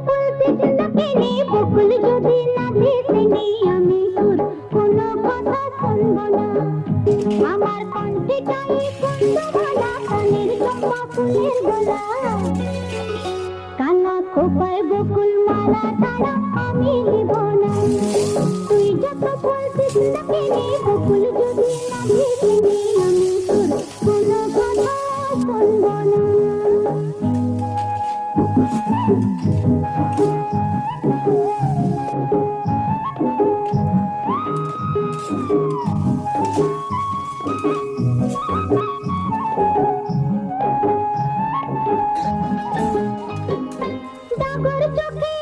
ফুল this না কেনে বকুল যদি না দিস নি আমি তোর কোনো কথা শুনবো না আমার কণ্ঠে চাই কুন্দ ভোলা কানের চম্পা ফুলের গলা কালা খোপায় বকুল মালা ছাড়া আমি নিব না তুই যত ফুল দিস না কেনে বকুল যদি না দিস নি আমি তোর কোনো কথা শুনবো না ডাগর চোখে